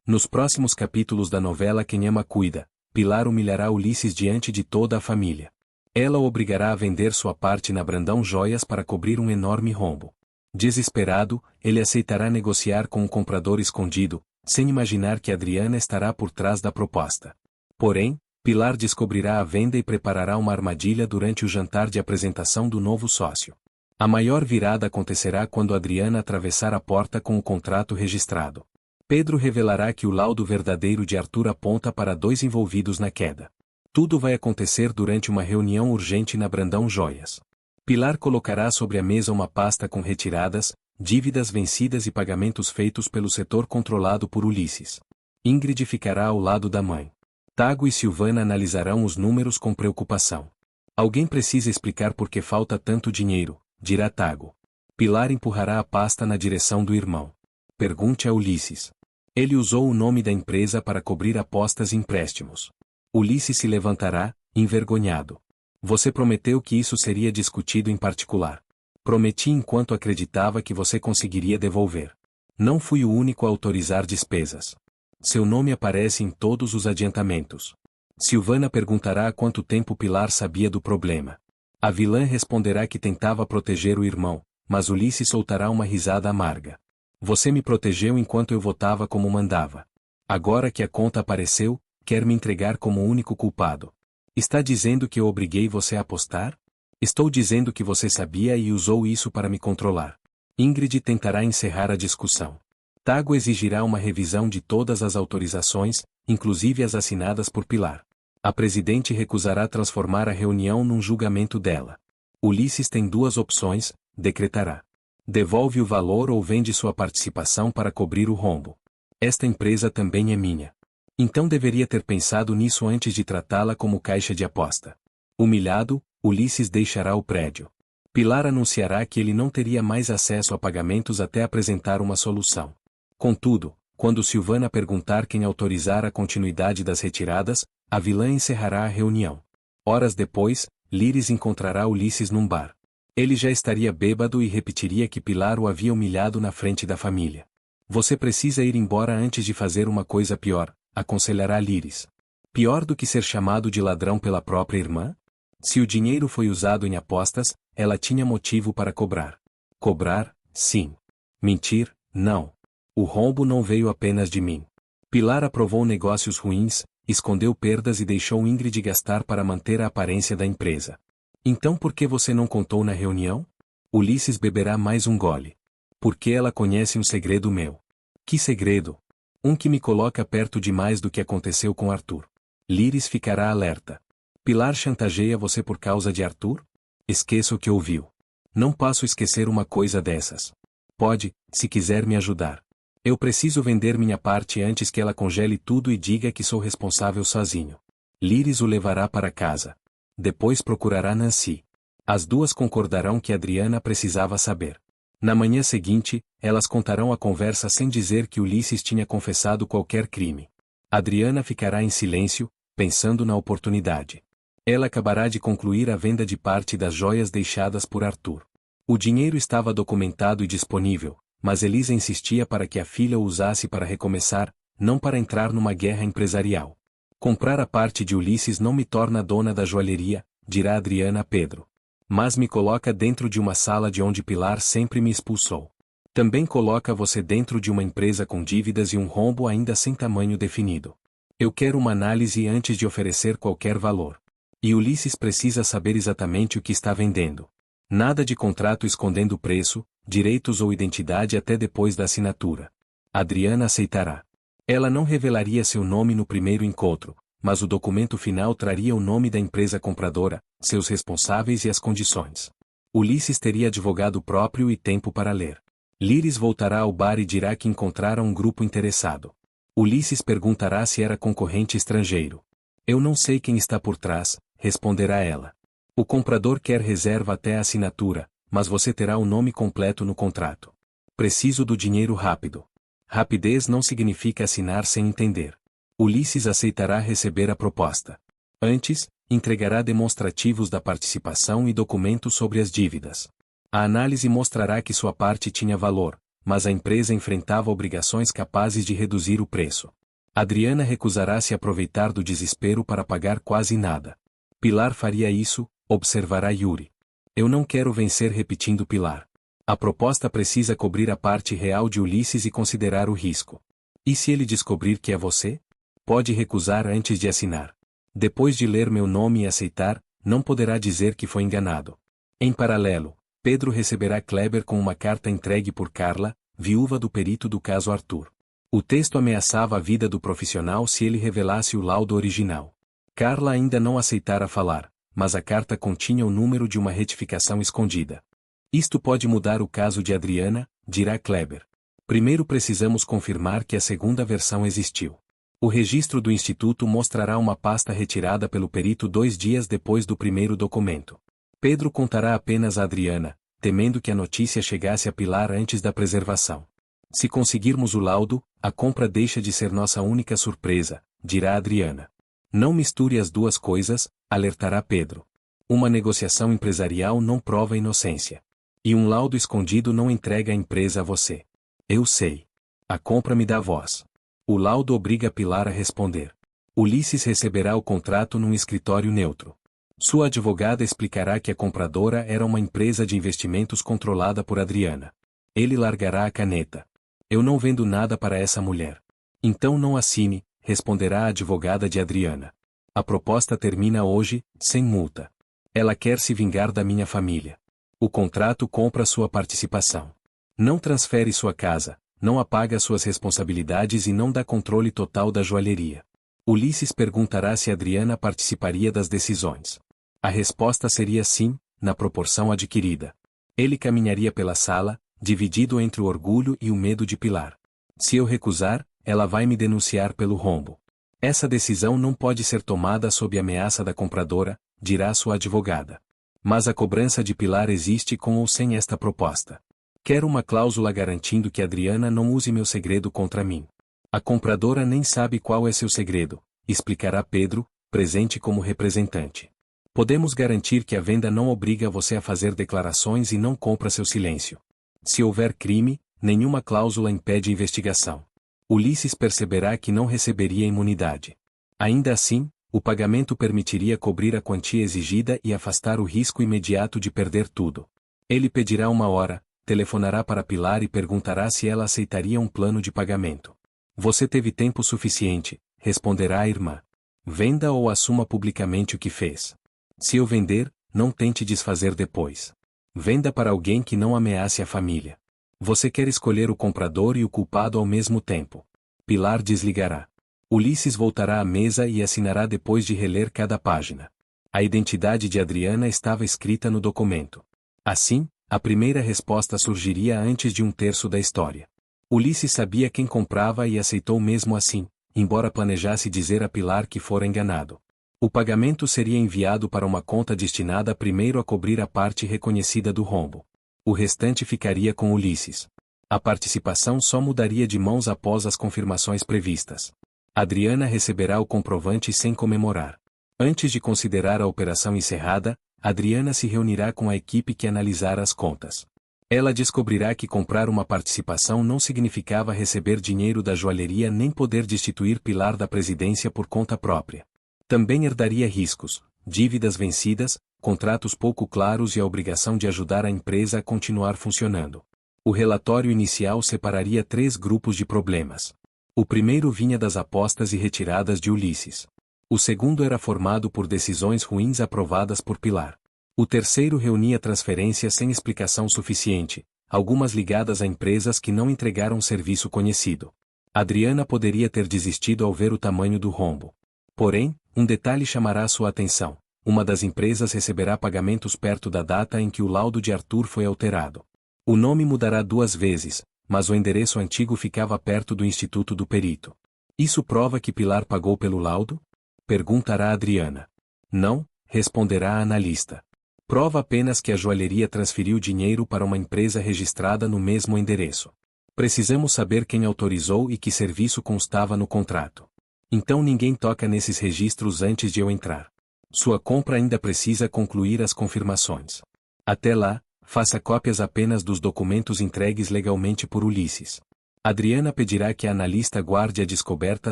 Nos próximos capítulos da novela Quem Ama Cuida, Pilar humilhará Ulisses diante de toda a família. Ela o obrigará a vender sua parte na Brandão Joias para cobrir um enorme rombo. Desesperado, ele aceitará negociar com um comprador escondido, sem imaginar que Adriana estará por trás da proposta. Porém, Pilar descobrirá a venda e preparará uma armadilha durante o jantar de apresentação do novo sócio. A maior virada acontecerá quando Adriana atravessar a porta com o contrato registrado. Pedro revelará que o laudo verdadeiro de Arthur aponta para 2 envolvidos na queda. Tudo vai acontecer durante uma reunião urgente na Brandão Joias. Pilar colocará sobre a mesa uma pasta com retiradas, dívidas vencidas e pagamentos feitos pelo setor controlado por Ulisses. Ingrid ficará ao lado da mãe. Tago e Silvana analisarão os números com preocupação. Alguém precisa explicar por que falta tanto dinheiro, dirá Tago. Pilar empurrará a pasta na direção do irmão. Pergunte a Ulisses. Ele usou o nome da empresa para cobrir apostas e empréstimos. Ulisses se levantará, envergonhado. Você prometeu que isso seria discutido em particular. Prometi enquanto acreditava que você conseguiria devolver. Não fui o único a autorizar despesas. Seu nome aparece em todos os adiantamentos. Silvana perguntará há quanto tempo Pilar sabia do problema. A vilã responderá que tentava proteger o irmão, mas Ulisses soltará uma risada amarga. Você me protegeu enquanto eu votava como mandava. Agora que a conta apareceu, quer me entregar como único culpado. Está dizendo que eu obriguei você a apostar? Estou dizendo que você sabia e usou isso para me controlar. Ingrid tentará encerrar a discussão. Tago exigirá uma revisão de todas as autorizações, inclusive as assinadas por Pilar. A presidente recusará transformar a reunião num julgamento dela. Ulisses tem 2 opções, decretará. Devolve o valor ou vende sua participação para cobrir o rombo. Esta empresa também é minha. Então deveria ter pensado nisso antes de tratá-la como caixa de aposta. Humilhado, Ulisses deixará o prédio. Pilar anunciará que ele não teria mais acesso a pagamentos até apresentar uma solução. Contudo, quando Silvana perguntar quem autorizar a continuidade das retiradas, a vilã encerrará a reunião. Horas depois, Líris encontrará Ulisses num bar. Ele já estaria bêbado e repetiria que Pilar o havia humilhado na frente da família. Você precisa ir embora antes de fazer uma coisa pior, aconselhará Líris. Pior do que ser chamado de ladrão pela própria irmã? Se o dinheiro foi usado em apostas, ela tinha motivo para cobrar. Cobrar, sim. Mentir, não. O rombo não veio apenas de mim. Pilar aprovou negócios ruins, escondeu perdas e deixou Ingrid gastar para manter a aparência da empresa. Então por que você não contou na reunião? Ulisses beberá mais um gole. Porque ela conhece um segredo meu. Que segredo? Um que me coloca perto demais do que aconteceu com Arthur. Líris ficará alerta. Pilar chantageia você por causa de Arthur? Esqueça o que ouviu. Não posso esquecer uma coisa dessas. Pode, se quiser me ajudar. Eu preciso vender minha parte antes que ela congele tudo e diga que sou responsável sozinho. Líris o levará para casa. Depois procurará Nancy. As 2 concordarão que Adriana precisava saber. Na manhã seguinte, elas contarão a conversa sem dizer que Ulisses tinha confessado qualquer crime. Adriana ficará em silêncio, pensando na oportunidade. Ela acabará de concluir a venda de parte das joias deixadas por Arthur. O dinheiro estava documentado e disponível, mas Elisa insistia para que a filha o usasse para recomeçar, não para entrar numa guerra empresarial. Comprar a parte de Ulisses não me torna dona da joalheria, dirá Adriana a Pedro. Mas me coloca dentro de uma sala de onde Pilar sempre me expulsou. Também coloca você dentro de uma empresa com dívidas e um rombo ainda sem tamanho definido. Eu quero uma análise antes de oferecer qualquer valor. E Ulisses precisa saber exatamente o que está vendendo. Nada de contrato escondendo preço, direitos ou identidade até depois da assinatura. Adriana aceitará. Ela não revelaria seu nome no primeiro encontro, mas o documento final traria o nome da empresa compradora, seus responsáveis e as condições. Ulisses teria advogado próprio e tempo para ler. Líris voltará ao bar e dirá que encontrara um grupo interessado. Ulisses perguntará se era concorrente estrangeiro. Eu não sei quem está por trás, responderá ela. O comprador quer reserva até a assinatura, mas você terá o nome completo no contrato. Preciso do dinheiro rápido. Rapidez não significa assinar sem entender. Ulisses aceitará receber a proposta. Antes, entregará demonstrativos da participação e documentos sobre as dívidas. A análise mostrará que sua parte tinha valor, mas a empresa enfrentava obrigações capazes de reduzir o preço. Adriana recusará se aproveitar do desespero para pagar quase nada. Pilar faria isso, observará Yuri. Eu não quero vencer repetindo Pilar. A proposta precisa cobrir a parte real de Ulisses e considerar o risco. E se ele descobrir que é você? Pode recusar antes de assinar. Depois de ler meu nome e aceitar, não poderá dizer que foi enganado. Em paralelo, Pedro receberá Kleber com uma carta entregue por Carla, viúva do perito do caso Arthur. O texto ameaçava a vida do profissional se ele revelasse o laudo original. Carla ainda não aceitara falar, mas a carta continha o número de uma retificação escondida. Isto pode mudar o caso de Adriana, dirá Kleber. Primeiro precisamos confirmar que a segunda versão existiu. O registro do instituto mostrará uma pasta retirada pelo perito 2 dias depois do primeiro documento. Pedro contará apenas a Adriana, temendo que a notícia chegasse a Pilar antes da preservação. Se conseguirmos o laudo, a compra deixa de ser nossa única surpresa, dirá Adriana. Não misture as duas coisas, alertará Pedro. Uma negociação empresarial não prova inocência. E um laudo escondido não entrega a empresa a você. Eu sei. A compra me dá voz. O laudo obriga Pilar a responder. Ulisses receberá o contrato num escritório neutro. Sua advogada explicará que a compradora era uma empresa de investimentos controlada por Adriana. Ele largará a caneta. Eu não vendo nada para essa mulher. Então não assine, responderá a advogada de Adriana. A proposta termina hoje, sem multa. Ela quer se vingar da minha família. O contrato compra sua participação. Não transfere sua casa, não apaga suas responsabilidades e não dá controle total da joalheria. Ulisses perguntará se Adriana participaria das decisões. A resposta seria sim, na proporção adquirida. Ele caminharia pela sala, dividido entre o orgulho e o medo de Pilar. Se eu recusar, ela vai me denunciar pelo rombo. Essa decisão não pode ser tomada sob ameaça da compradora, dirá sua advogada. Mas a cobrança de Pilar existe com ou sem esta proposta. Quero uma cláusula garantindo que Adriana não use meu segredo contra mim. A compradora nem sabe qual é seu segredo, explicará Pedro, presente como representante. Podemos garantir que a venda não obriga você a fazer declarações e não compra seu silêncio. Se houver crime, nenhuma cláusula impede investigação. Ulisses perceberá que não receberia imunidade. Ainda assim, o pagamento permitiria cobrir a quantia exigida e afastar o risco imediato de perder tudo. Ele pedirá uma hora, telefonará para Pilar e perguntará se ela aceitaria um plano de pagamento. Você teve tempo suficiente, responderá a irmã. Venda ou assuma publicamente o que fez. Se eu vender, não tente desfazer depois. Venda para alguém que não ameace a família. Você quer escolher o comprador e o culpado ao mesmo tempo. Pilar desligará. Ulisses voltará à mesa e assinará depois de reler cada página. A identidade de Adriana estava escrita no documento. Assim, a primeira resposta surgiria antes de 1/3 da história. Ulisses sabia quem comprava e aceitou mesmo assim, embora planejasse dizer a Pilar que fora enganado. O pagamento seria enviado para uma conta destinada primeiro a cobrir a parte reconhecida do rombo. O restante ficaria com Ulisses. A participação só mudaria de mãos após as confirmações previstas. Adriana receberá o comprovante sem comemorar. Antes de considerar a operação encerrada, Adriana se reunirá com a equipe que analisará as contas. Ela descobrirá que comprar uma participação não significava receber dinheiro da joalheria nem poder destituir Pilar da presidência por conta própria. Também herdaria riscos, dívidas vencidas, contratos pouco claros e a obrigação de ajudar a empresa a continuar funcionando. O relatório inicial separaria 3 grupos de problemas. O primeiro vinha das apostas e retiradas de Ulisses. O segundo era formado por decisões ruins aprovadas por Pilar. O terceiro reunia transferências sem explicação suficiente, algumas ligadas a empresas que não entregaram um serviço conhecido. Adriana poderia ter desistido ao ver o tamanho do rombo. Porém, um detalhe chamará sua atenção. Uma das empresas receberá pagamentos perto da data em que o laudo de Arthur foi alterado. O nome mudará 2 vezes, mas o endereço antigo ficava perto do Instituto do Perito. Isso prova que Pilar pagou pelo laudo? Perguntará Adriana. Não, responderá a analista. Prova apenas que a joalheria transferiu dinheiro para uma empresa registrada no mesmo endereço. Precisamos saber quem autorizou e que serviço constava no contrato. Então ninguém toca nesses registros antes de eu entrar. Sua compra ainda precisa concluir as confirmações. Até lá, Faça cópias apenas dos documentos entregues legalmente por Ulisses. Adriana pedirá que a analista guarde a descoberta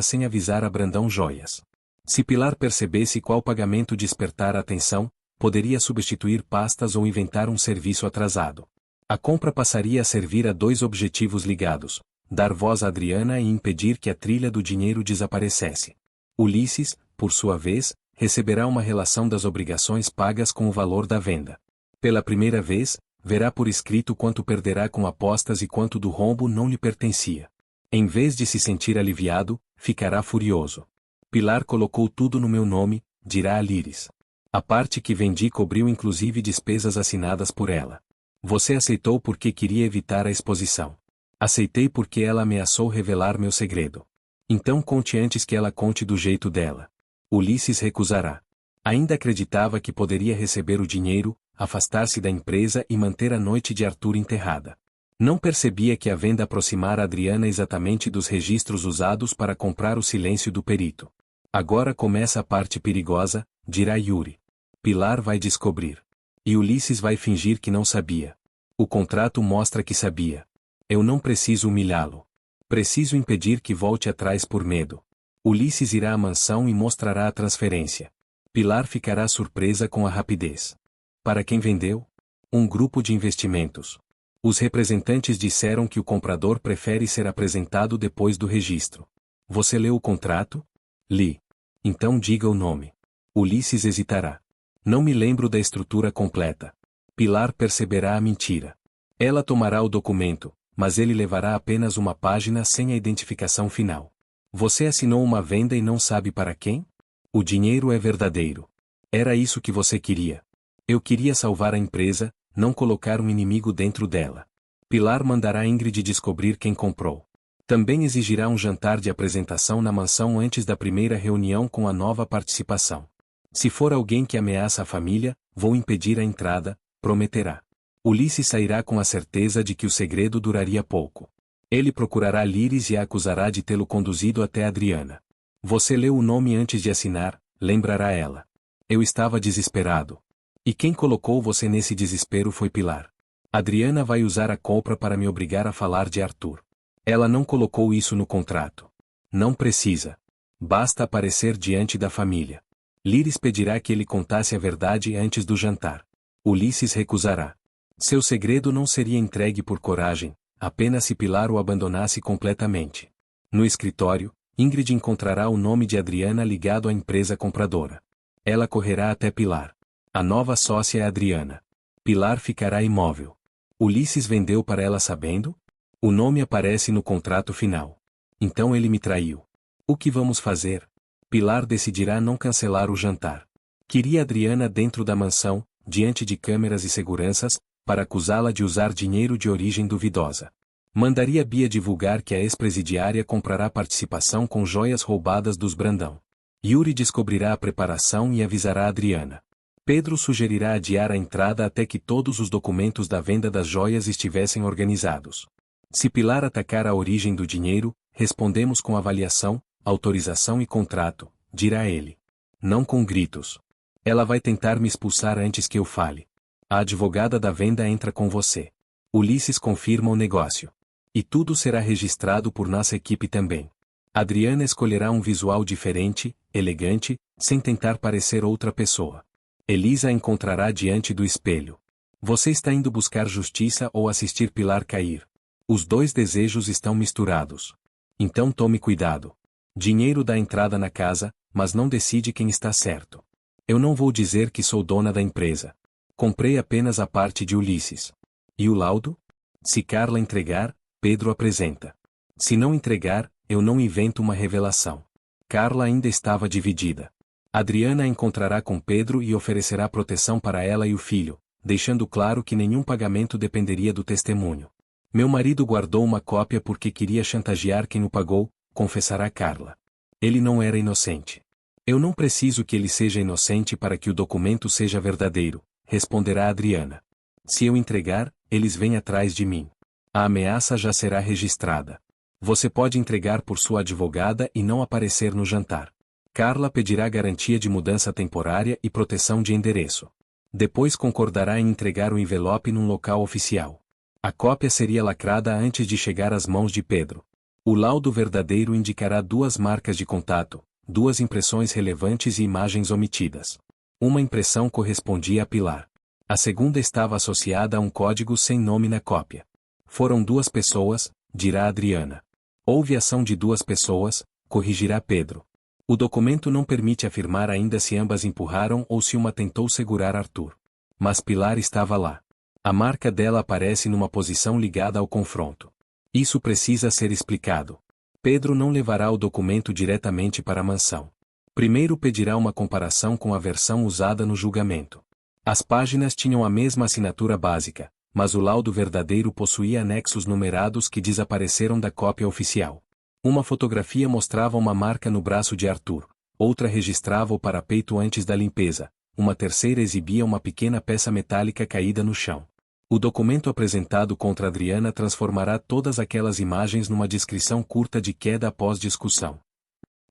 sem avisar a Brandão Joias. Se Pilar percebesse qual pagamento despertar a atenção, poderia substituir pastas ou inventar um serviço atrasado. A compra passaria a servir a dois objetivos ligados: dar voz a Adriana e impedir que a trilha do dinheiro desaparecesse. Ulisses, por sua vez, receberá uma relação das obrigações pagas com o valor da venda. Pela primeira vez, verá por escrito quanto perderá com apostas e quanto do rombo não lhe pertencia. Em vez de se sentir aliviado, ficará furioso. Pilar colocou tudo no meu nome, dirá a Liris. A parte que vendi cobriu inclusive despesas assinadas por ela. Você aceitou porque queria evitar a exposição. Aceitei porque ela ameaçou revelar meu segredo. Então conte antes que ela conte do jeito dela. Ulisses recusará. Ainda acreditava que poderia receber o dinheiro, afastar-se da empresa e manter a noite de Arthur enterrada. Não percebia que a venda aproximara Adriana exatamente dos registros usados para comprar o silêncio do perito. Agora começa a parte perigosa, dirá Yuri. Pilar vai descobrir. E Ulisses vai fingir que não sabia. O contrato mostra que sabia. Eu não preciso humilhá-lo. Preciso impedir que volte atrás por medo. Ulisses irá à mansão e mostrará a transferência. Pilar ficará surpresa com a rapidez. Para quem vendeu? Um grupo de investimentos. Os representantes disseram que o comprador prefere ser apresentado depois do registro. Você leu o contrato? Li. Então diga o nome. Ulisses hesitará. Não me lembro da estrutura completa. Pilar perceberá a mentira. Ela tomará o documento, mas ele levará apenas uma página sem a identificação final. Você assinou uma venda e não sabe para quem? O dinheiro é verdadeiro. Era isso que você queria. Eu queria salvar a empresa, não colocar um inimigo dentro dela. Pilar mandará Ingrid descobrir quem comprou. Também exigirá um jantar de apresentação na mansão antes da primeira reunião com a nova participação. Se for alguém que ameaça a família, vou impedir a entrada, prometerá. Ulisses sairá com a certeza de que o segredo duraria pouco. Ele procurará Liris e a acusará de tê-lo conduzido até Adriana. Você leu o nome antes de assinar, lembrará ela. Eu estava desesperado. E quem colocou você nesse desespero foi Pilar. Adriana vai usar a compra para me obrigar a falar de Arthur. Ela não colocou isso no contrato. Não precisa. Basta aparecer diante da família. Liris pedirá que ele contasse a verdade antes do jantar. Ulisses recusará. Seu segredo não seria entregue por coragem, apenas se Pilar o abandonasse completamente. No escritório, Ingrid encontrará o nome de Adriana ligado à empresa compradora. Ela correrá até Pilar. A nova sócia é Adriana. Pilar ficará imóvel. Ulisses vendeu para ela sabendo? O nome aparece no contrato final. Então ele me traiu. O que vamos fazer? Pilar decidirá não cancelar o jantar. Queria Adriana dentro da mansão, diante de câmeras e seguranças, para acusá-la de usar dinheiro de origem duvidosa. Mandaria Bia divulgar que a ex-presidiária comprará participação com joias roubadas dos Brandão. Yuri descobrirá a preparação e avisará Adriana. Pedro sugerirá adiar a entrada até que todos os documentos da venda das joias estivessem organizados. Se Pilar atacar a origem do dinheiro, respondemos com avaliação, autorização e contrato, dirá ele. Não com gritos. Ela vai tentar me expulsar antes que eu fale. A advogada da venda entra com você. Ulisses confirma o negócio. E tudo será registrado por nossa equipe também. Adriana escolherá um visual diferente, elegante, sem tentar parecer outra pessoa. Elisa a encontrará diante do espelho. Você está indo buscar justiça ou assistir Pilar cair? Os dois desejos estão misturados. Então tome cuidado. Dinheiro dá entrada na casa, mas não decide quem está certo. Eu não vou dizer que sou dona da empresa. Comprei apenas a parte de Ulisses. E o laudo? Se Carla entregar, Pedro apresenta. Se não entregar, eu não invento uma revelação. Carla ainda estava dividida. Adriana a encontrará com Pedro e oferecerá proteção para ela e o filho, deixando claro que nenhum pagamento dependeria do testemunho. Meu marido guardou uma cópia porque queria chantagear quem o pagou, confessará Carla. Ele não era inocente. Eu não preciso que ele seja inocente para que o documento seja verdadeiro, responderá Adriana. Se eu entregar, eles vêm atrás de mim. A ameaça já será registrada. Você pode entregar por sua advogada e não aparecer no jantar. Carla pedirá garantia de mudança temporária e proteção de endereço. Depois concordará em entregar o envelope num local oficial. A cópia seria lacrada antes de chegar às mãos de Pedro. O laudo verdadeiro indicará 2 marcas de contato, 2 impressões relevantes e imagens omitidas. Uma impressão correspondia a Pilar. A segunda estava associada a um código sem nome na cópia. Foram 2 pessoas, dirá Adriana. Houve ação de 2 pessoas, corrigirá Pedro. O documento não permite afirmar ainda se ambas empurraram ou se uma tentou segurar Arthur. Mas Pilar estava lá. A marca dela aparece numa posição ligada ao confronto. Isso precisa ser explicado. Pedro não levará o documento diretamente para a mansão. Primeiro pedirá uma comparação com a versão usada no julgamento. As páginas tinham a mesma assinatura básica, mas o laudo verdadeiro possuía anexos numerados que desapareceram da cópia oficial. Uma fotografia mostrava uma marca no braço de Arthur, outra registrava o parapeito antes da limpeza, uma terceira exibia uma pequena peça metálica caída no chão. O documento apresentado contra Adriana transformará todas aquelas imagens numa descrição curta de queda após discussão.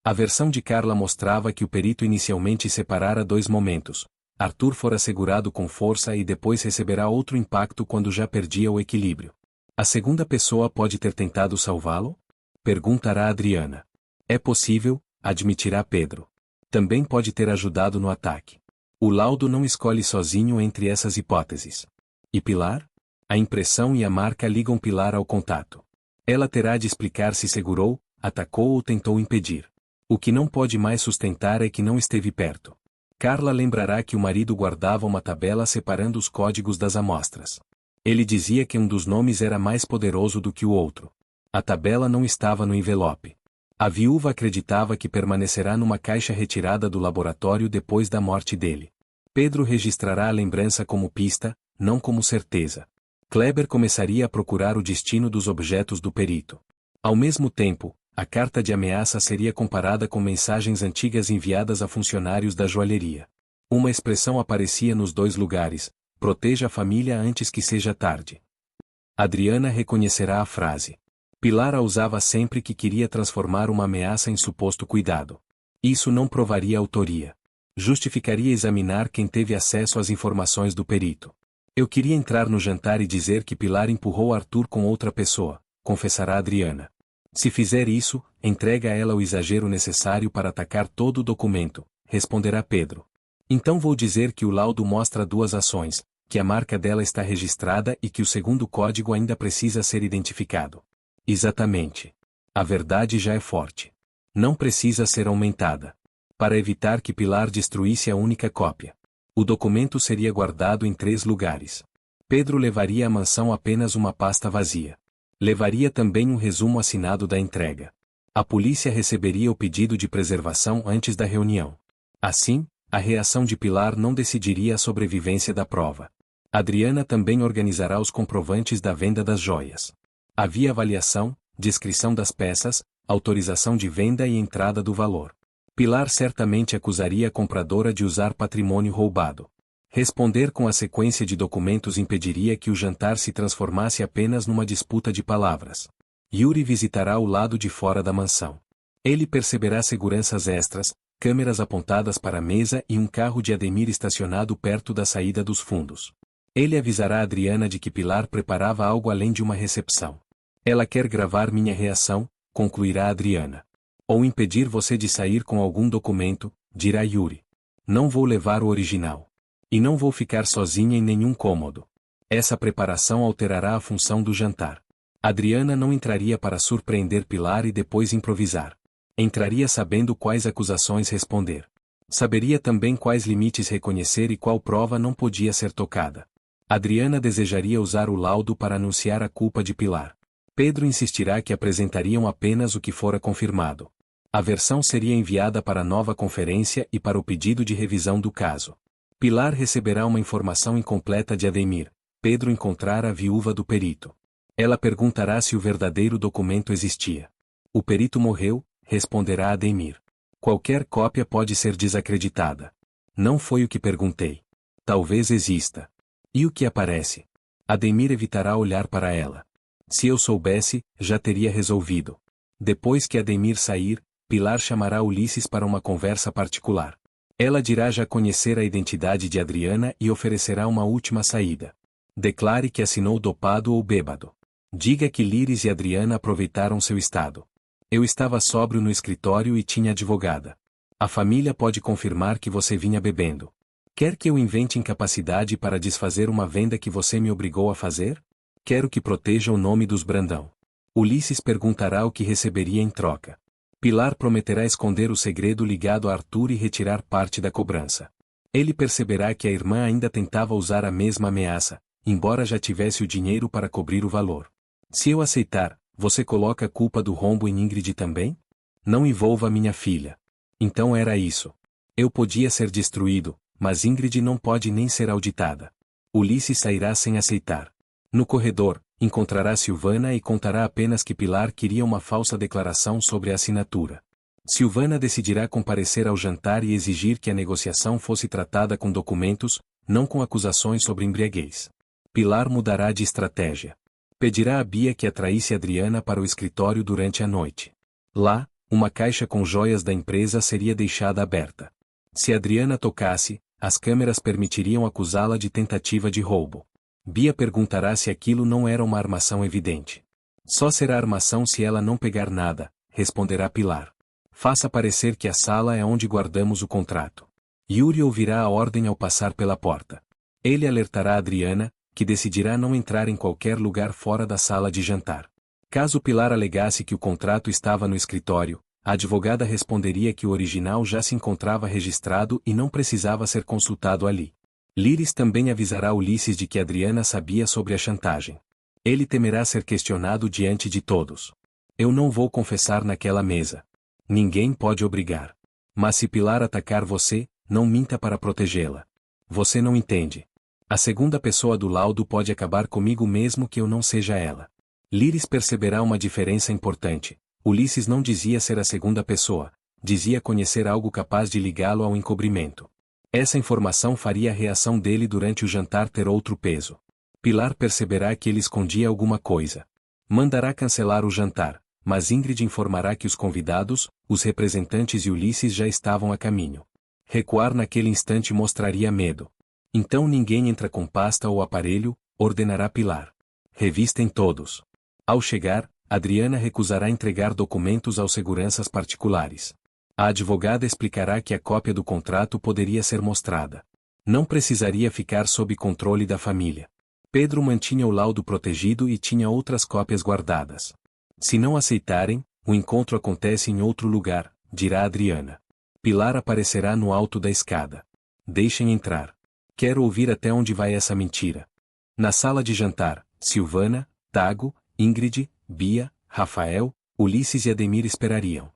A versão de Carla mostrava que o perito inicialmente separara 2 momentos. Arthur fora segurado com força e depois receberá outro impacto quando já perdia o equilíbrio. A segunda pessoa pode ter tentado salvá-lo? Perguntará Adriana. É possível, admitirá Pedro. Também pode ter ajudado no ataque. O laudo não escolhe sozinho entre essas hipóteses. E Pilar? A impressão e a marca ligam Pilar ao contato. Ela terá de explicar se segurou, atacou ou tentou impedir. O que não pode mais sustentar é que não esteve perto. Carla lembrará que o marido guardava uma tabela separando os códigos das amostras. Ele dizia que um dos nomes era mais poderoso do que o outro. A tabela não estava no envelope. A viúva acreditava que permanecerá numa caixa retirada do laboratório depois da morte dele. Pedro registrará a lembrança como pista, não como certeza. Kleber começaria a procurar o destino dos objetos do perito. Ao mesmo tempo, a carta de ameaça seria comparada com mensagens antigas enviadas a funcionários da joalheria. Uma expressão aparecia nos 2 lugares: proteja a família antes que seja tarde. Adriana reconhecerá a frase. Pilar a usava sempre que queria transformar uma ameaça em suposto cuidado. Isso não provaria autoria. Justificaria examinar quem teve acesso às informações do perito. Eu queria entrar no jantar e dizer que Pilar empurrou Arthur com outra pessoa, confessará Adriana. Se fizer isso, entrega a ela o exagero necessário para atacar todo o documento, responderá Pedro. Então vou dizer que o laudo mostra 2 ações, que a marca dela está registrada e que o segundo código ainda precisa ser identificado. Exatamente. A verdade já é forte. Não precisa ser aumentada. Para evitar que Pilar destruísse a única cópia. O documento seria guardado em 3 lugares. Pedro levaria à mansão apenas uma pasta vazia. Levaria também um resumo assinado da entrega. A polícia receberia o pedido de preservação antes da reunião. Assim, a reação de Pilar não decidiria a sobrevivência da prova. Adriana também organizará os comprovantes da venda das joias. Havia avaliação, descrição das peças, autorização de venda e entrada do valor. Pilar certamente acusaria a compradora de usar patrimônio roubado. Responder com a sequência de documentos impediria que o jantar se transformasse apenas numa disputa de palavras. Yuri visitará o lado de fora da mansão. Ele perceberá seguranças extras, câmeras apontadas para a mesa e um carro de Ademir estacionado perto da saída dos fundos. Ele avisará Adriana de que Pilar preparava algo além de uma recepção. Ela quer gravar minha reação, concluirá Adriana. Ou impedir você de sair com algum documento, dirá Yuri. Não vou levar o original. E não vou ficar sozinha em nenhum cômodo. Essa preparação alterará a função do jantar. Adriana não entraria para surpreender Pilar e depois improvisar. Entraria sabendo quais acusações responder. Saberia também quais limites reconhecer e qual prova não podia ser tocada. Adriana desejaria usar o laudo para anunciar a culpa de Pilar. Pedro insistirá que apresentariam apenas o que fora confirmado. A versão seria enviada para a nova conferência e para o pedido de revisão do caso. Pilar receberá uma informação incompleta de Ademir. Pedro encontrara a viúva do perito. Ela perguntará se o verdadeiro documento existia. O perito morreu, responderá Ademir. Qualquer cópia pode ser desacreditada. Não foi o que perguntei. Talvez exista. E o que aparece? Ademir evitará olhar para ela. Se eu soubesse, já teria resolvido. Depois que Ademir sair, Pilar chamará Ulisses para uma conversa particular. Ela dirá já conhecer a identidade de Adriana e oferecerá uma última saída. Declare que assinou dopado ou bêbado. Diga que Liris e Adriana aproveitaram seu estado. Eu estava sóbrio no escritório e tinha advogada. A família pode confirmar que você vinha bebendo. Quer que eu invente incapacidade para desfazer uma venda que você me obrigou a fazer? Quero que proteja o nome dos Brandão. Ulisses perguntará o que receberia em troca. Pilar prometerá esconder o segredo ligado a Arthur e retirar parte da cobrança. Ele perceberá que a irmã ainda tentava usar a mesma ameaça, embora já tivesse o dinheiro para cobrir o valor. Se eu aceitar, você coloca a culpa do rombo em Ingrid também? Não envolva minha filha. Então era isso. Eu podia ser destruído, mas Ingrid não pode nem ser auditada. Ulisses sairá sem aceitar. No corredor, encontrará Silvana e contará apenas que Pilar queria uma falsa declaração sobre a assinatura. Silvana decidirá comparecer ao jantar e exigir que a negociação fosse tratada com documentos, não com acusações sobre embriaguez. Pilar mudará de estratégia. Pedirá a Bia que atraísse Adriana para o escritório durante a noite. Lá, uma caixa com joias da empresa seria deixada aberta. Se Adriana tocasse, as câmeras permitiriam acusá-la de tentativa de roubo. Bia perguntará se aquilo não era uma armação evidente. Só será armação se ela não pegar nada, responderá Pilar. Faça parecer que a sala é onde guardamos o contrato. Yuri ouvirá a ordem ao passar pela porta. Ele alertará Adriana, que decidirá não entrar em qualquer lugar fora da sala de jantar. Caso Pilar alegasse que o contrato estava no escritório, a advogada responderia que o original já se encontrava registrado e não precisava ser consultado ali. Liris também avisará Ulisses de que Adriana sabia sobre a chantagem. Ele temerá ser questionado diante de todos. Eu não vou confessar naquela mesa. Ninguém pode obrigar. Mas se Pilar atacar você, não minta para protegê-la. Você não entende. A segunda pessoa do laudo pode acabar comigo mesmo que eu não seja ela. Liris perceberá uma diferença importante. Ulisses não dizia ser a segunda pessoa, dizia conhecer algo capaz de ligá-lo ao encobrimento. Essa informação faria a reação dele durante o jantar ter outro peso. Pilar perceberá que ele escondia alguma coisa. Mandará cancelar o jantar, mas Ingrid informará que os convidados, os representantes e Ulisses já estavam a caminho. Recuar naquele instante mostraria medo. Então ninguém entra com pasta ou aparelho, ordenará Pilar. Revistem todos. Ao chegar, Adriana recusará entregar documentos aos seguranças particulares. A advogada explicará que a cópia do contrato poderia ser mostrada. Não precisaria ficar sob controle da família. Pedro mantinha o laudo protegido e tinha outras cópias guardadas. Se não aceitarem, o encontro acontece em outro lugar, dirá Adriana. Pilar aparecerá no alto da escada. Deixem entrar. Quero ouvir até onde vai essa mentira. Na sala de jantar, Silvana, Tago, Ingrid, Bia, Rafael, Ulisses e Ademir esperariam.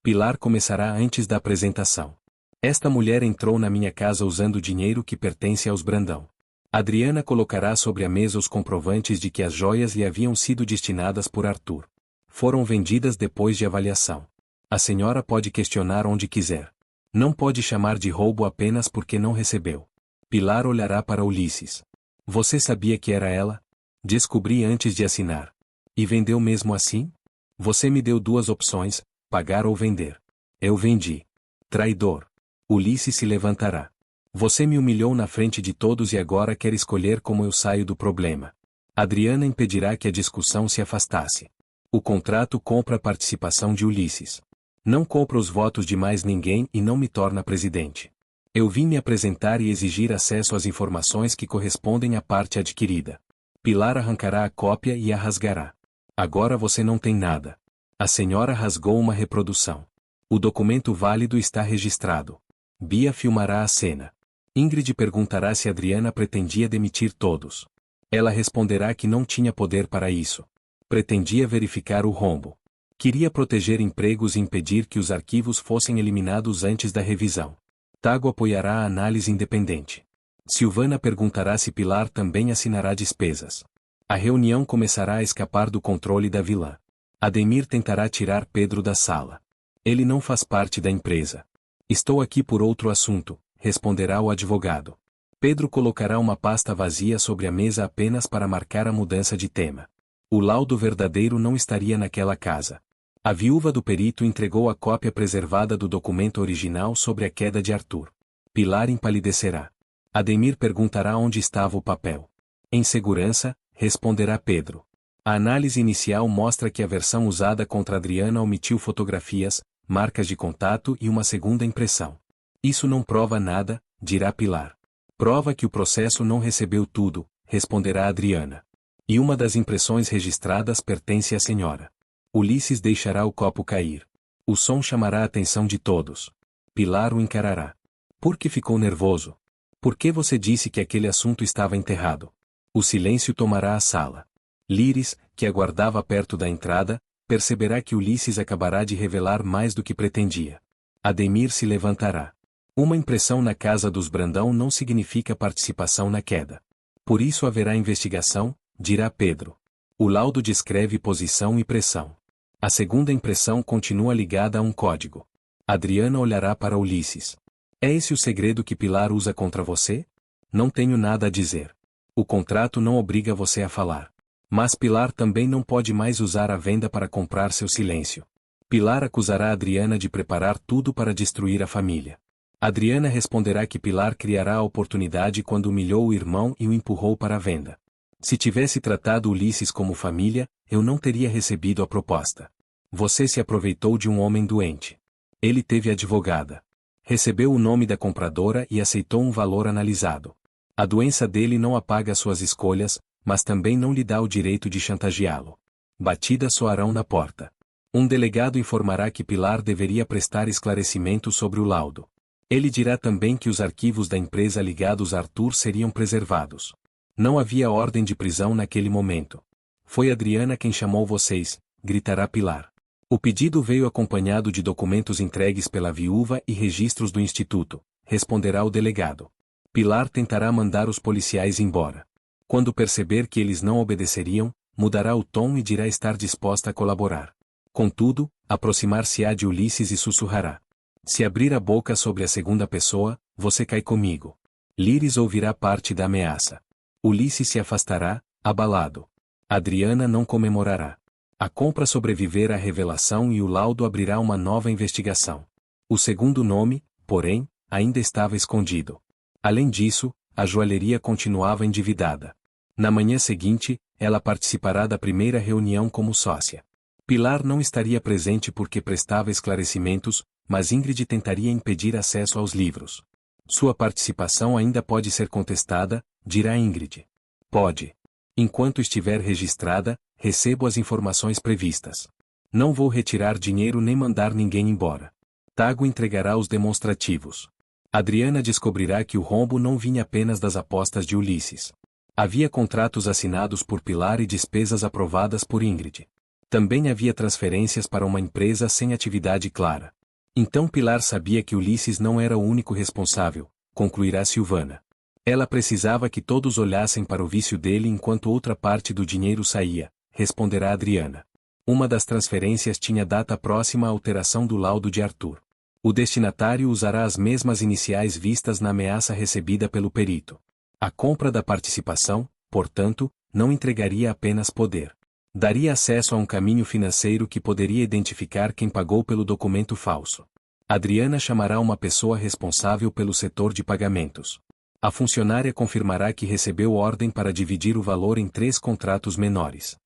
Pilar começará antes da apresentação. Esta mulher entrou na minha casa usando dinheiro que pertence aos Brandão. Adriana colocará sobre a mesa os comprovantes de que as joias lhe haviam sido destinadas por Arthur. Foram vendidas depois de avaliação. A senhora pode questionar onde quiser. Não pode chamar de roubo apenas porque não recebeu. Pilar olhará para Ulisses. Você sabia que era ela? Descobri antes de assinar. E vendeu mesmo assim? Você me deu duas opções, pagar ou vender. Eu vendi. Traidor. Ulisses se levantará. Você me humilhou na frente de todos e agora quer escolher como eu saio do problema. Adriana impedirá que a discussão se afastasse. O contrato compra a participação de Ulisses. Não compra os votos de mais ninguém e não me torna presidente. Eu vim me apresentar e exigir acesso às informações que correspondem à parte adquirida. Pilar arrancará a cópia e a rasgará. Agora você não tem nada. A senhora rasgou uma reprodução. O documento válido está registrado. Bia filmará a cena. Ingrid perguntará se Adriana pretendia demitir todos. Ela responderá que não tinha poder para isso. Pretendia verificar o rombo. Queria proteger empregos e impedir que os arquivos fossem eliminados antes da revisão. Tago apoiará a análise independente. Silvana perguntará se Pilar também assinará despesas. A reunião começará a escapar do controle da vilã. Ademir tentará tirar Pedro da sala. Ele não faz parte da empresa. Estou aqui por outro assunto, responderá o advogado. Pedro colocará uma pasta vazia sobre a mesa apenas para marcar a mudança de tema. O laudo verdadeiro não estaria naquela casa. A viúva do perito entregou a cópia preservada do documento original sobre a queda de Arthur. Pilar empalidecerá. Ademir perguntará onde estava o papel. Em segurança, responderá Pedro. A análise inicial mostra que a versão usada contra Adriana omitiu fotografias, marcas de contato e uma segunda impressão. Isso não prova nada, dirá Pilar. Prova que o processo não recebeu tudo, responderá Adriana. E uma das impressões registradas pertence à senhora. Ulisses deixará o copo cair. O som chamará a atenção de todos. Pilar o encarará. Por que ficou nervoso? Por que você disse que aquele assunto estava enterrado? O silêncio tomará a sala. Líris, que aguardava perto da entrada, perceberá que Ulisses acabará de revelar mais do que pretendia. Ademir se levantará. Uma impressão na casa dos Brandão não significa participação na queda. Por isso haverá investigação, dirá Pedro. O laudo descreve posição e pressão. A segunda impressão continua ligada a um código. Adriana olhará para Ulisses. É esse o segredo que Pilar usa contra você? Não tenho nada a dizer. O contrato não obriga você a falar. Mas Pilar também não pode mais usar a venda para comprar seu silêncio. Pilar acusará Adriana de preparar tudo para destruir a família. Adriana responderá que Pilar criará a oportunidade quando humilhou o irmão e o empurrou para a venda. Se tivesse tratado Ulisses como família, eu não teria recebido a proposta. Você se aproveitou de um homem doente. Ele teve advogada. Recebeu o nome da compradora e aceitou um valor analisado. A doença dele não apaga suas escolhas, mas também não lhe dá o direito de chantageá-lo. Batidas soarão na porta. Um delegado informará que Pilar deveria prestar esclarecimento sobre o laudo. Ele dirá também que os arquivos da empresa ligados a Arthur seriam preservados. Não havia ordem de prisão naquele momento. Foi Adriana quem chamou vocês, gritará Pilar. O pedido veio acompanhado de documentos entregues pela viúva e registros do instituto, responderá o delegado. Pilar tentará mandar os policiais embora. Quando perceber que eles não obedeceriam, mudará o tom e dirá estar disposta a colaborar. Contudo, aproximar-se-á de Ulisses e sussurrará. Se abrir a boca sobre a segunda pessoa, você cai comigo. Líris ouvirá parte da ameaça. Ulisses se afastará, abalado. Adriana não comemorará. A compra sobreviverá à revelação e o laudo abrirá uma nova investigação. O segundo nome, porém, ainda estava escondido. Além disso, a joalheria continuava endividada. Na manhã seguinte, ela participará da primeira reunião como sócia. Pilar não estaria presente porque prestava esclarecimentos, mas Ingrid tentaria impedir acesso aos livros. Sua participação ainda pode ser contestada, dirá Ingrid. Pode. Enquanto estiver registrada, recebo as informações previstas. Não vou retirar dinheiro nem mandar ninguém embora. Tago entregará os demonstrativos. Adriana descobrirá que o rombo não vinha apenas das apostas de Ulisses. Havia contratos assinados por Pilar e despesas aprovadas por Ingrid. Também havia transferências para uma empresa sem atividade clara. Então Pilar sabia que Ulisses não era o único responsável, concluirá Silvana. Ela precisava que todos olhassem para o vício dele enquanto outra parte do dinheiro saía, responderá Adriana. Uma das transferências tinha data próxima à alteração do laudo de Arthur. O destinatário usará as mesmas iniciais vistas na ameaça recebida pelo perito. A compra da participação, portanto, não entregaria apenas poder. Daria acesso a um caminho financeiro que poderia identificar quem pagou pelo documento falso. Adriana chamará uma pessoa responsável pelo setor de pagamentos. A funcionária confirmará que recebeu ordem para dividir o valor em 3 contratos menores.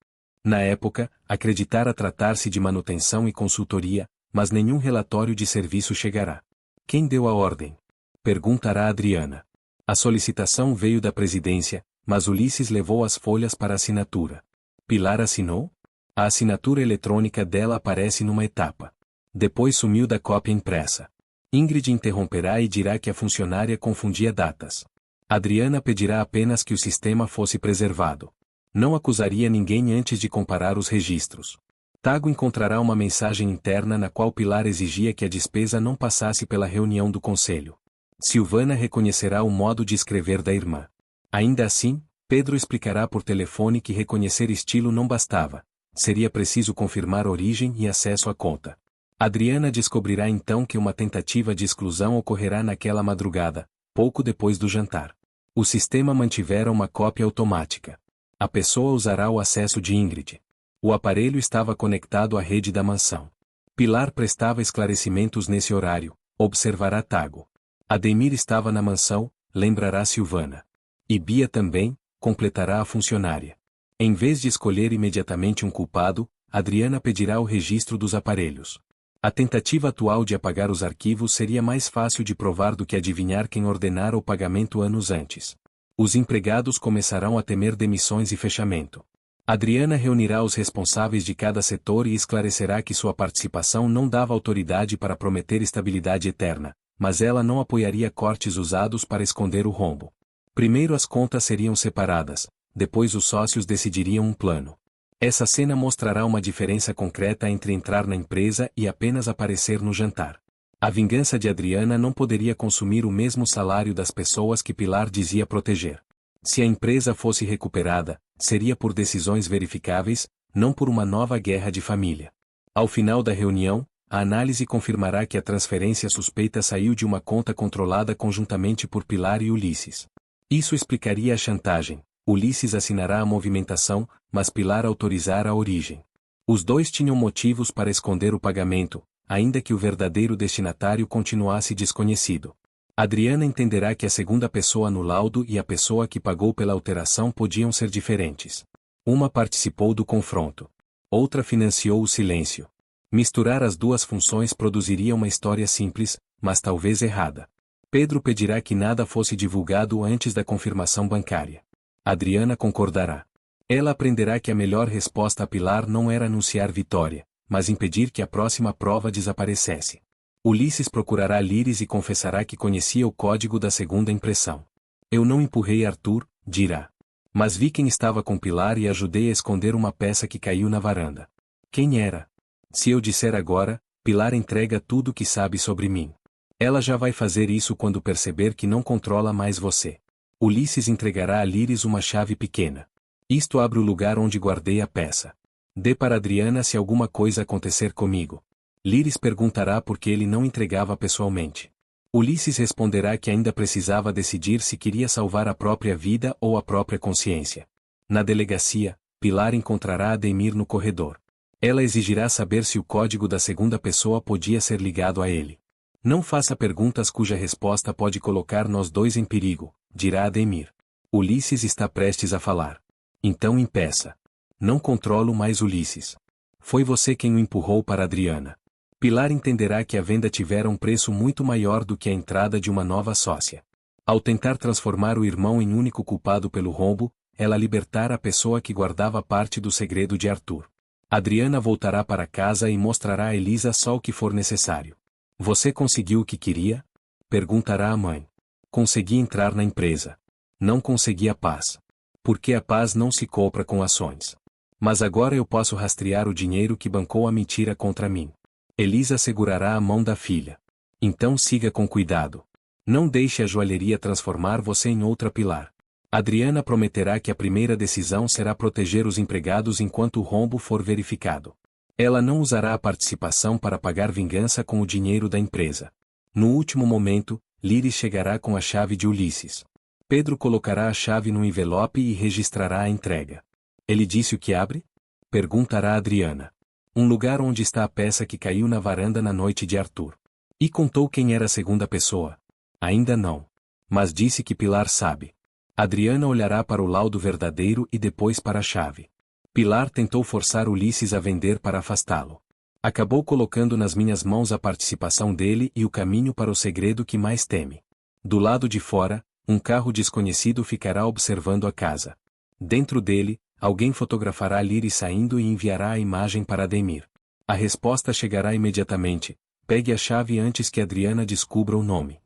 Na época, acreditara tratar-se de manutenção e consultoria, mas nenhum relatório de serviço chegará. Quem deu a ordem? Perguntará Adriana. A solicitação veio da presidência, mas Ulisses levou as folhas para assinatura. Pilar assinou? A assinatura eletrônica dela aparece numa etapa. Depois sumiu da cópia impressa. Ingrid interromperá e dirá que a funcionária confundia datas. Adriana pedirá apenas que o sistema fosse preservado. Não acusaria ninguém antes de comparar os registros. Tago encontrará uma mensagem interna na qual Pilar exigia que a despesa não passasse pela reunião do conselho. Silvana reconhecerá o modo de escrever da irmã. Ainda assim, Pedro explicará por telefone que reconhecer estilo não bastava. Seria preciso confirmar origem e acesso à conta. Adriana descobrirá então que uma tentativa de exclusão ocorrerá naquela madrugada, pouco depois do jantar. O sistema mantivera uma cópia automática. A pessoa usará o acesso de Ingrid. O aparelho estava conectado à rede da mansão. Pilar prestava esclarecimentos nesse horário, observará Tago. Ademir estava na mansão, lembrará Silvana. E Bia também, completará a funcionária. Em vez de escolher imediatamente um culpado, Adriana pedirá o registro dos aparelhos. A tentativa atual de apagar os arquivos seria mais fácil de provar do que adivinhar quem ordenara o pagamento anos antes. Os empregados começarão a temer demissões e fechamento. Adriana reunirá os responsáveis de cada setor e esclarecerá que sua participação não dava autoridade para prometer estabilidade eterna, mas ela não apoiaria cortes usados para esconder o rombo. Primeiro as contas seriam separadas, depois os sócios decidiriam um plano. Essa cena mostrará uma diferença concreta entre entrar na empresa e apenas aparecer no jantar. A vingança de Adriana não poderia consumir o mesmo salário das pessoas que Pilar dizia proteger. Se a empresa fosse recuperada, seria por decisões verificáveis, não por uma nova guerra de família. Ao final da reunião, a análise confirmará que a transferência suspeita saiu de uma conta controlada conjuntamente por Pilar e Ulisses. Isso explicaria a chantagem. Ulisses assinará a movimentação, mas Pilar autorizará a origem. Os dois tinham motivos para esconder o pagamento, ainda que o verdadeiro destinatário continuasse desconhecido. Adriana entenderá que a segunda pessoa no laudo e a pessoa que pagou pela alteração podiam ser diferentes. Uma participou do confronto. Outra financiou o silêncio. Misturar as duas funções produziria uma história simples, mas talvez errada. Pedro pedirá que nada fosse divulgado antes da confirmação bancária. Adriana concordará. Ela aprenderá que a melhor resposta a Pilar não era anunciar vitória, mas impedir que a próxima prova desaparecesse. Ulisses procurará Líris e confessará que conhecia o código da segunda impressão. Eu não empurrei Arthur, dirá. Mas vi quem estava com Pilar e ajudei a esconder uma peça que caiu na varanda. Quem era? Se eu disser agora, Pilar entrega tudo o que sabe sobre mim. Ela já vai fazer isso quando perceber que não controla mais você. Ulisses entregará a Líris uma chave pequena. Isto abre o lugar onde guardei a peça. Dê para Adriana se alguma coisa acontecer comigo. Líris perguntará por que ele não entregava pessoalmente. Ulisses responderá que ainda precisava decidir se queria salvar a própria vida ou a própria consciência. Na delegacia, Pilar encontrará Ademir no corredor. Ela exigirá saber se o código da segunda pessoa podia ser ligado a ele. Não faça perguntas cuja resposta pode colocar nós dois em perigo, dirá Ademir. Ulisses está prestes a falar. Então impeça. Não controlo mais Ulisses. Foi você quem o empurrou para Adriana. Pilar entenderá que a venda tivera um preço muito maior do que a entrada de uma nova sócia. Ao tentar transformar o irmão em único culpado pelo rombo, ela libertará a pessoa que guardava parte do segredo de Arthur. Adriana voltará para casa e mostrará a Elisa só o que for necessário. Você conseguiu o que queria? Perguntará a mãe. Consegui entrar na empresa. Não consegui a paz. Porque a paz não se compra com ações. Mas agora eu posso rastrear o dinheiro que bancou a mentira contra mim. Elisa segurará a mão da filha. Então siga com cuidado. Não deixe a joalheria transformar você em outra Pilar. Adriana prometerá que a primeira decisão será proteger os empregados enquanto o rombo for verificado. Ela não usará a participação para pagar vingança com o dinheiro da empresa. No último momento, Líris chegará com a chave de Ulisses. Pedro colocará a chave no envelope e registrará a entrega. Ele disse o que abre? Perguntará Adriana. Um lugar onde está a peça que caiu na varanda na noite de Arthur. E contou quem era a segunda pessoa? Ainda não. Mas disse que Pilar sabe. Adriana olhará para o laudo verdadeiro e depois para a chave. Pilar tentou forçar Ulisses a vender para afastá-lo. Acabou colocando nas minhas mãos a participação dele e o caminho para o segredo que mais teme. Do lado de fora, um carro desconhecido ficará observando a casa. Dentro dele, alguém fotografará Líris saindo e enviará a imagem para Ademir. A resposta chegará imediatamente. Pegue a chave antes que Adriana descubra o nome.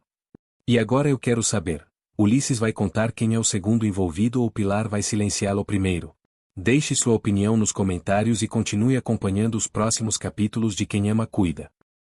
E agora eu quero saber. Ulisses vai contar quem é o segundo envolvido ou Pilar vai silenciá-lo primeiro? Deixe sua opinião nos comentários e continue acompanhando os próximos capítulos de Quem Ama Cuida.